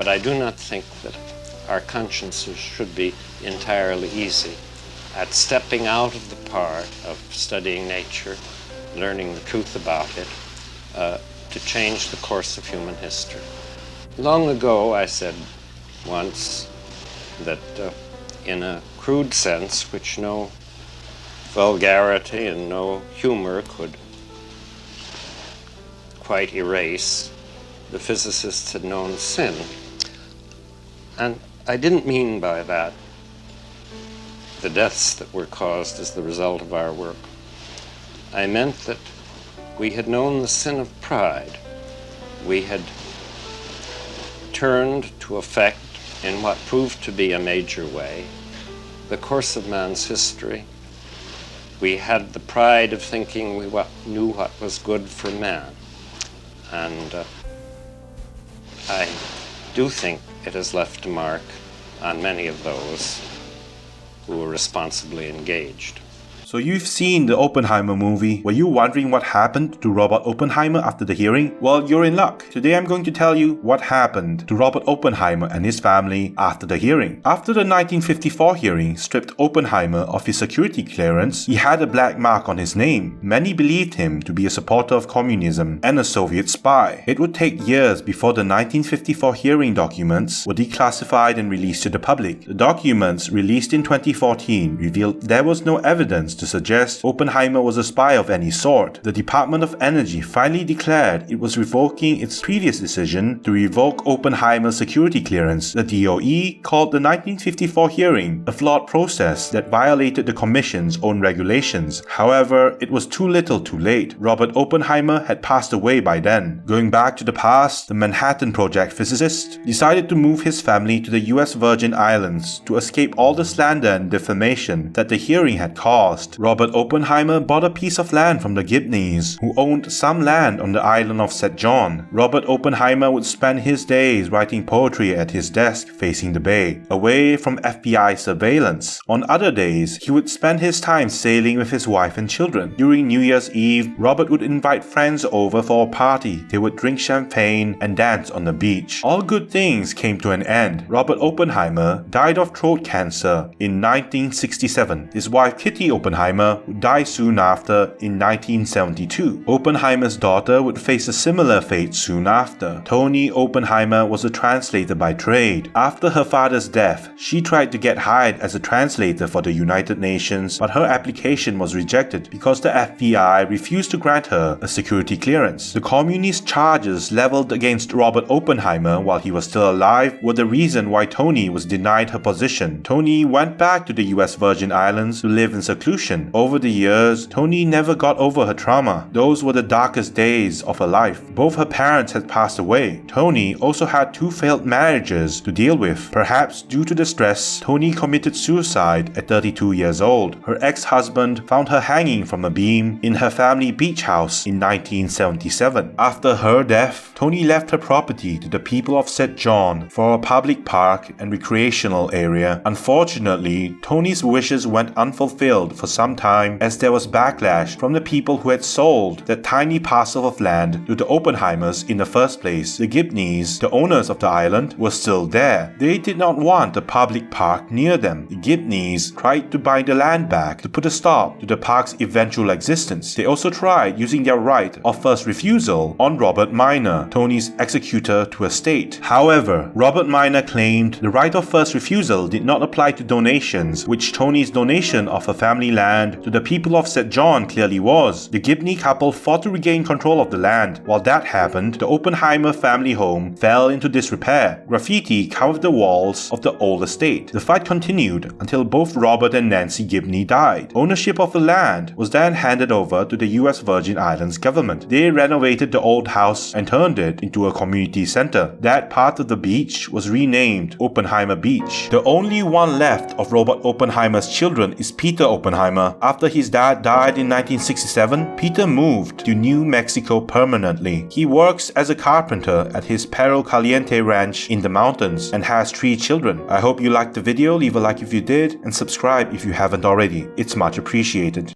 But I do not think that our consciences should be entirely easy at stepping out of the part of studying nature, learning the truth about it, to change the course of human history. Long ago, I said once that in a crude sense, which no vulgarity and no humor could quite erase, the physicists had known sin. And I didn't mean by that the deaths that were caused as the result of our work. I meant that we had known the sin of pride. We had turned to affect, in what proved to be a major way, the course of man's history. We had the pride of thinking we knew what was good for man. And I do think it has left a mark on many of those who were responsibly engaged. So you've seen the Oppenheimer movie. Were you wondering what happened to Robert Oppenheimer after the hearing? Well, you're in luck. Today I'm going to tell you what happened to Robert Oppenheimer and his family after the hearing. After the 1954 hearing stripped Oppenheimer of his security clearance, he had a black mark on his name. Many believed him to be a supporter of communism and a Soviet spy. It would take years before the 1954 hearing documents were declassified and released to the public. The documents released in 2014 revealed there was no evidence to suggest Oppenheimer was a spy of any sort. The Department of Energy finally declared it was revoking its previous decision to revoke Oppenheimer's security clearance. The DOE called the 1954 hearing a flawed process that violated the Commission's own regulations. However, it was too little too late. Robert Oppenheimer had passed away by then. Going back to the past, the Manhattan Project physicist decided to move his family to the US Virgin Islands to escape all the slander and defamation that the hearing had caused. Robert Oppenheimer bought a piece of land from the Gibneys, who owned some land on the island of St. John. Robert Oppenheimer would spend his days writing poetry at his desk facing the bay, away from FBI surveillance. On other days, he would spend his time sailing with his wife and children. During New Year's Eve, Robert would invite friends over for a party. They would drink champagne and dance on the beach. All good things came to an end. Robert Oppenheimer died of throat cancer in 1967. His wife Kitty Oppenheimer would die soon after in 1972. Oppenheimer's daughter would face a similar fate soon after. Toni Oppenheimer was a translator by trade. After her father's death, she tried to get hired as a translator for the United Nations, but her application was rejected because the FBI refused to grant her a security clearance. The communist charges leveled against Robert Oppenheimer while he was still alive were the reason why Toni was denied her position. Toni went back to the US Virgin Islands to live in seclusion. Over the years, Toni never got over her trauma. Those were the darkest days of her life. Both her parents had passed away. Toni also had 2 failed marriages to deal with. Perhaps due to the stress, Toni committed suicide at 32 years old. Her ex-husband found her hanging from a beam in her family beach house in 1977. After her death, Toni left her property to the people of St. John for a public park and recreational area. Unfortunately, Toni's wishes went unfulfilled for some time as there was backlash from the people who had sold that tiny parcel of land to the Oppenheimers in the first place. The Gibneys, the owners of the island, were still there. They did not want a public park near them. The Gibneys tried to buy the land back to put a stop to the park's eventual existence. They also tried using their right of first refusal on Robert Minor, Toni's executor to a state. However, Robert Minor claimed the right of first refusal did not apply to donations, which Toni's donation of her family land to the people of St. John clearly was. The Gibney couple fought to regain control of the land. While that happened, the Oppenheimer family home fell into disrepair. Graffiti covered the walls of the old estate. The fight continued until both Robert and Nancy Gibney died. Ownership of the land was then handed over to the US Virgin Islands government. They renovated the old house and turned it into a community center. That part of the beach was renamed Oppenheimer Beach. The only one left of Robert Oppenheimer's children is Peter Oppenheimer. After his dad died in 1967, Peter moved to New Mexico permanently. He works as a carpenter at his Perro Caliente ranch in the mountains and has 3 children. I hope you liked the video. Leave a like if you did and subscribe if you haven't already. It's much appreciated.